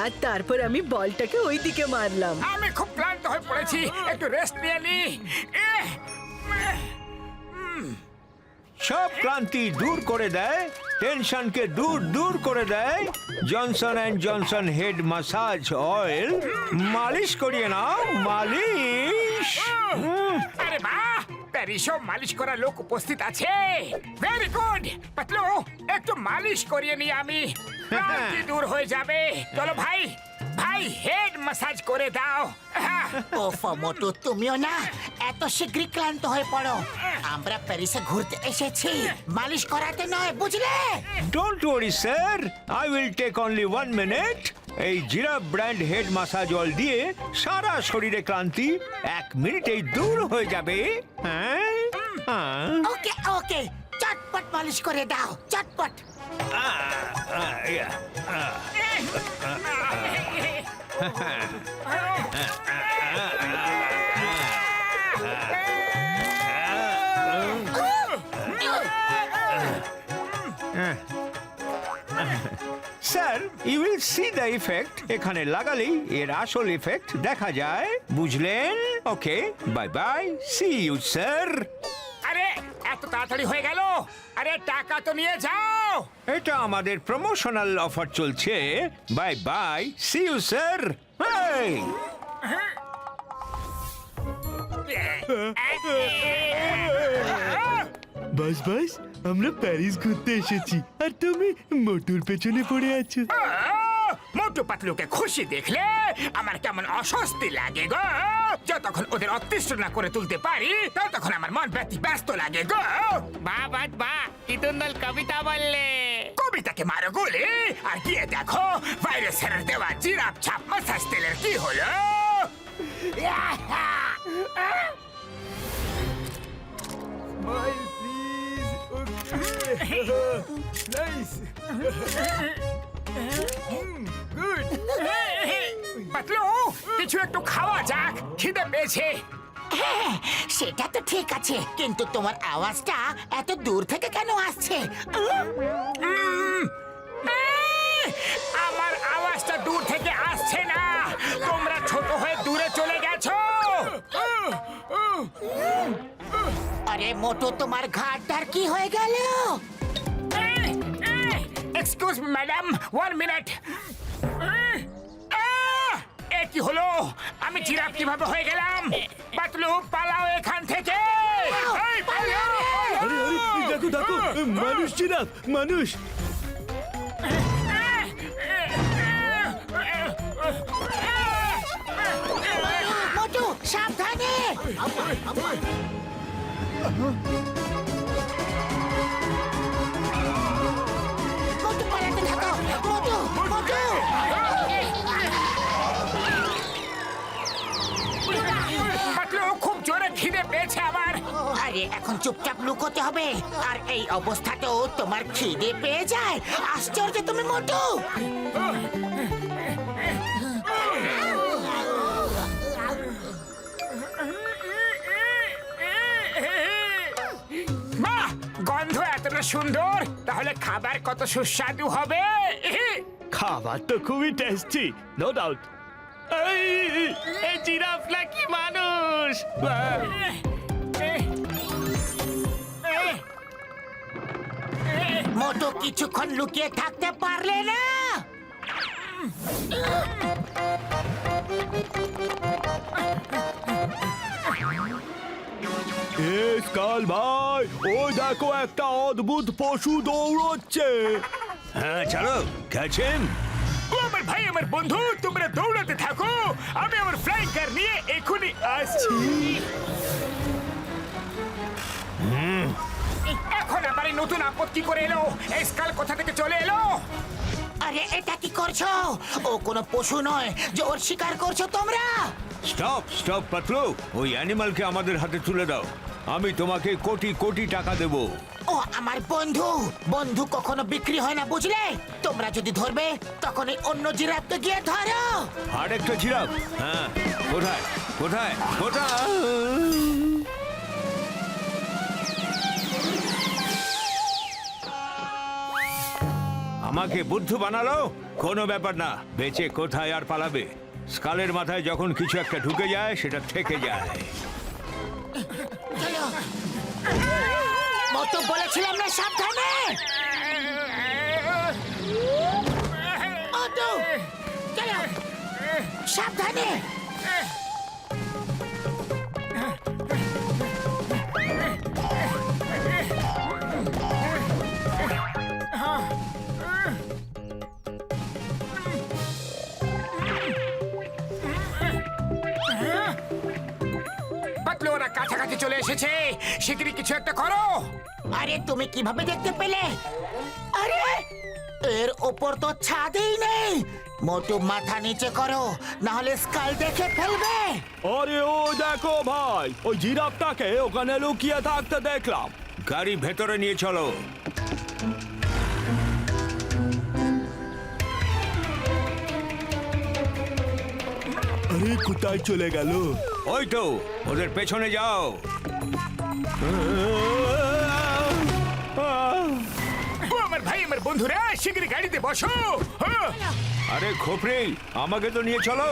আর তারপর আমি বলটাকে ওই দিকে মারলাম। আমি খুব ক্লান্ত হয়ে পড়েছি, একটু রেস্ট নিয়ে নি। সব ক্লান্তি দূর করে দেয়, টেনশনকে দূর দূর করে দেয়। Johnson and Johnson head massage oil মালিশ করিয়ে নাও, মালিশ। আরে বাহ, প্যারিসও মালিশ করার লোক উপস্থিত আছে। ভেরি গুড পাতলু, একটু মালিশ করিয়ে নি আমি, ক্লান্তি দূর হয়ে যাবে। চলো ভাই, ভাই হেড ম্যাসাজ করে দাও। ওফ মোটু, তুমিও না এত শীঘ্রই ক্লান্ত হয়ে পড়ো। আমরা প্যারিসে ঘুরতে এসেছি, মালিশ করাতে নয়, বুঝলে? Don't worry sir, I will take only 1 minute. এই giraffe brand head massage oil দিয়ে সারা শরীরে ক্লান্তি 1 মিনিটেই দূর হয়ে যাবে। হ্যাঁ হ্যাঁ। ওকে ওকে, চটপট মালিশ করে দাও, চটপট। Sir, you will see the effect. এখানে লাগালেই এর আসল ইফেক্ট দেখা যায়, বুঝলেন? Okay, bye bye, see you sir. আরে এত তাড়াতাড়ি হয়ে গেল, আরে টাকা তো নিয়ে যাও। এটা আমাদের প্রমোশনাল অফার চলছে। Bye bye, see you sir. Hey, বাস বাস, আমরা প্যারিস ঘুরতে এসেছি আর তুমি মোটুর পেছনে পড়ে আছো। মোটু পাতলুকে খুশি দেখলে আমার কেমন অস্বস্তি লাগে গো। যতক্ষণ ওদের অতিষ্ঠ না করে তুলতে পারি ততক্ষণ আমার মন ব্যস্ত লাগে গো। বাহ বাহ বাহ, ইতুন্দল কবিতা বললে। কবিতাকে মারো গুলি আর গিয়ে দেখো ভাইরাসের দেওয়া জিরাফ ছাপ মাসাজ তেলের কি হলো। পাতলু, কিছু একটু খাওয়া যাক, খিদে পেয়েছে। হ্যাঁ, সেটা তো ঠিক আছে, কিন্তু তোমার আওয়াজটা এত দূর থেকে কেন আসছে? আমার আওয়াজটা দূর থেকে আসছে না, তোমরা ছোট হয়ে দূরে চলে গেছো। আরে মোটু, তোমার ঘাটটার কি হয়ে গেল? Excuse me madam, 1 minute. এ কি হলো? আমি জিরাফ কিভাবে হয়ে গেলাম? পাতলু, পালাও এখান থেকে। এই, পালাও! আরে আরে, দেখো দেখো, মানুষ জিরাফ, মানুষ। মোটু, সাবধানে। মোটু, পালাতে থাকো। মোটু, মোটু। পাতলু, খুব জোরে খিদে পেয়েছে আমার। আরে এখন চুপচাপ লুকোতে হবে। আর এই অবস্থাতেও তোমার খিদে পেয়ে যায়? আশ্চর্য তুমি, মোটু। বাহ, গন্ধ এতটা সুন্দর, তাহলে খাবার কত সুস্বাদু হবে। খাবার তো খুবই টেস্টি, নো ডাউট। এই জিরাফ নাকি মানুষ? মোটু, কিছুক্ষণ লুকিয়ে থাকতে পারলে না? স্কাল ভাই, ওই দেখো একটা অদ্ভুত পশু দৌড়চ্ছে। হ্যাঁ চলো, ক্যাচেন। ও আমার ভাই, আমার বন্ধু, তোমরা দৌড়াতে থাকো, আমি আমার ফ্লাইং কার নিয়ে এখনই আসছি। এখন আবার এই নতুন আপত্তি করে এলো, এই স্কাল কোথা থেকে চলে এলো? আরে এটা কি করছো? ও কোনো পশু নয় যে ওর শিকার করছো তোমরা। স্টপ স্টপ পাতলু, ওই অ্যানিমালকে আমাদের হাতে তুলে দাও। আমি তোমাকে কোটি কোটি টাকা দেব। ও আমার বন্ধু, বন্ধু কখনো বিক্রি হয় না, বুঝলে? তোমরা যদি ধরবে তখনই অন্য জিরাফকে গিয়ে ধরো। আর একটা জিরাফ? হ্যাঁ, কোথায় কোথায় কোথায়? আমাকে বুদ্ধু বানালো? কোনো ব্যাপার না, বেঁচে কোথায় আর পালাবে। স্কালের মাথায় যখন কিছু একটা ঢুকে যায় সেটা থেকে যায়। চলো মোটু বলেছিলাম না সাবধানে। মোটু চলো সাবধানে। পাতলু, ওরা কাছাকাছি চলে এসেছে, শিগগিরই কিছু একটা করো। আরে তুমি কিভাবে দেখতে পেলে? আরে এর ওপর তো ছাদেই নেই। মোটু মাথা নিচে করো, না হলে স্কাল দেখে ফেলবে। আরে ও দেখো ভাই, ওই জিরাফটাকে ওখানে লুকিয়ে থাকতে দেখলাম। গাড়ি ভেতরে নিয়ে চলো। আরে কোথায় চলে গেল? ওই তো, ওদের পেছনে যাও। ও আমার ভাই, আমার বন্ধুরা, শিগগিরই গাড়িতে বসো। হ্যাঁ। আরে খোপরে, আমাকে তো নিয়ে চলো।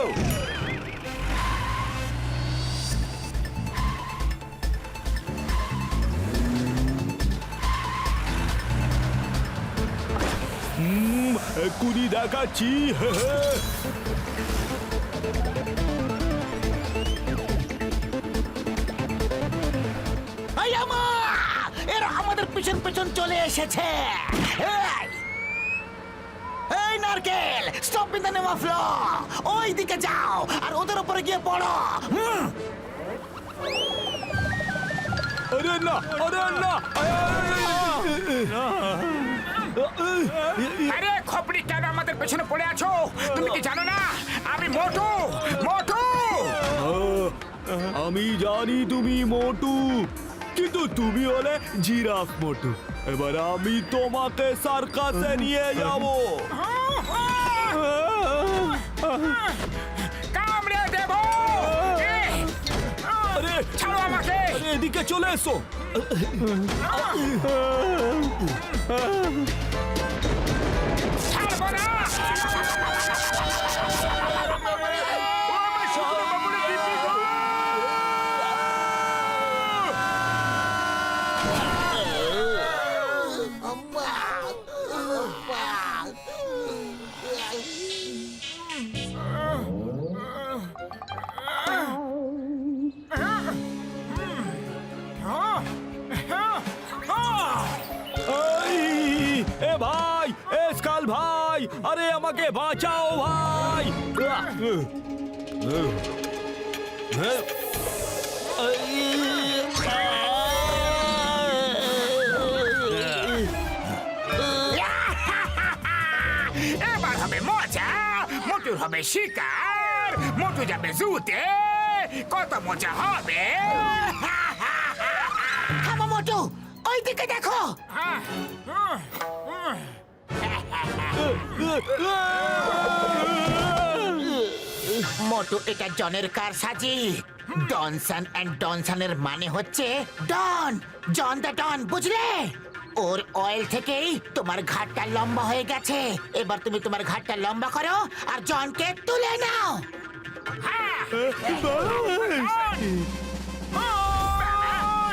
এক্ষুনি দেখাচ্ছি। এই আমা! এরা আমাদের পিছন পিছন চলে এসেছে। এই! এই নারকেল, stop in the name of law. ওই দিকে যাও আর ওদের উপরে গিয়ে পড়ো। আরে না, আরে না। আরে খপড়ি, কেন আমাদের পেছনে পড়ে আছো? তুমি কি জানো না আমি মোটু? মোটু! আমি জানি তুমি মোটু, কিন্তু তুমি হলে জিরাফ মোটু। এবার আমি তোমাকে সার্কাসে নিয়ে যাব। কামড়ে দেব! আরে ছাড়ো আমাকে! আরে এদিকে চলে এসো। ছাড়বো না! এই, এ ভাই, এ স্কাল ভাই, আরে আমাকে বাঁচাও ভাই। এবার হবে মজা, মোটুর হবে শিকার, মোটু যাবে জুতে, কত মজা হবে! থামো মোটু, ওই দিকে দেখো। মোটু, এটা জনের কারসাজি। ডনসন এন্ড ডনসনের মানে হচ্ছে ডন, জন দ্য ডন, বুঝলে? ওর অয়েল থেকেই তোমার ঘাটটা লম্বা হয়ে গেছে। এবার তুমি তোমার ঘাটটা লম্বা করো আর জনকে তুলে নাও।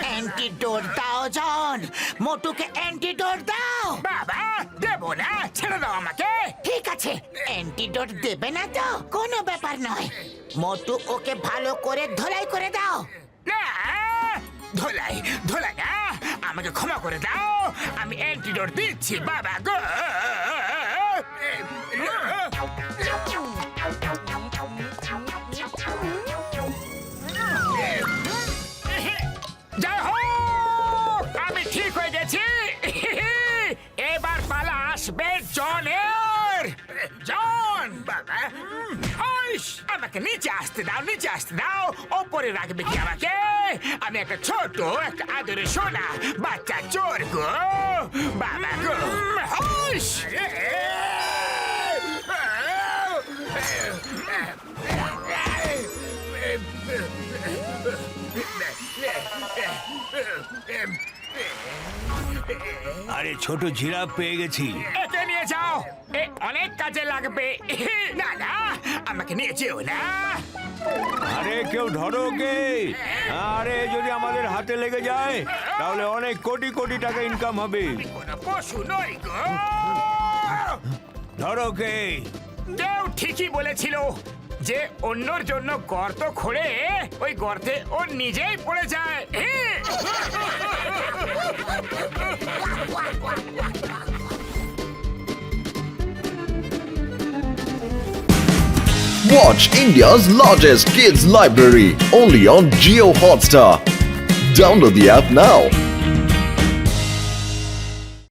অ্যান্টিডোট দাও জন, মোটুকে অ্যান্টিডোট দাও। বাবা, দেবো না, ছেড়ে দাও আমাকে। ঠিক আছে, অ্যান্টিডোট দেবে না তো কোনো ব্যাপার নয়। মোটু, ওকে ভালো করে ধোলাই করে দাও। না, ধোলাই ধোলাই না, আমাকে ক্ষমা করে দাও, আমি অ্যান্টিডোট দিচ্ছি বাবা গো। যাই হোক, আমি ঠিক হয়ে গেছি। এবার পালা আসবে জনের। জন বাবা, আমাকে নিচে আসতে দাও, নিচে আসতে দাও। ওপরে রাখবে কি আমাকে? আমি একটা ছোট, একটা আদরে সোনা বাচ্চা চোর গো বাবা গো। হুশ! আরে ছোট জিরাফ পেয়ে গেছি। একে নিয়ে যাও, অনেক কাজে লাগবে না না আমাকে নিয়ে যেও না আরে কেউ ধরো কে আরে যদি আমাদের হাতে লেগে যায় তাহলে অনেক কোটি কোটি টাকা ইনকাম হবে কোনো পশু নই গো ধরো কে কেউ ঠিকই বলেছিল যে অন্যর জন্য গর্ত খোঁড়ে ওই গর্তে ও নিজেই পড়ে যায় Watch India's largest kids library only on Geo Hotstar. Download the app now.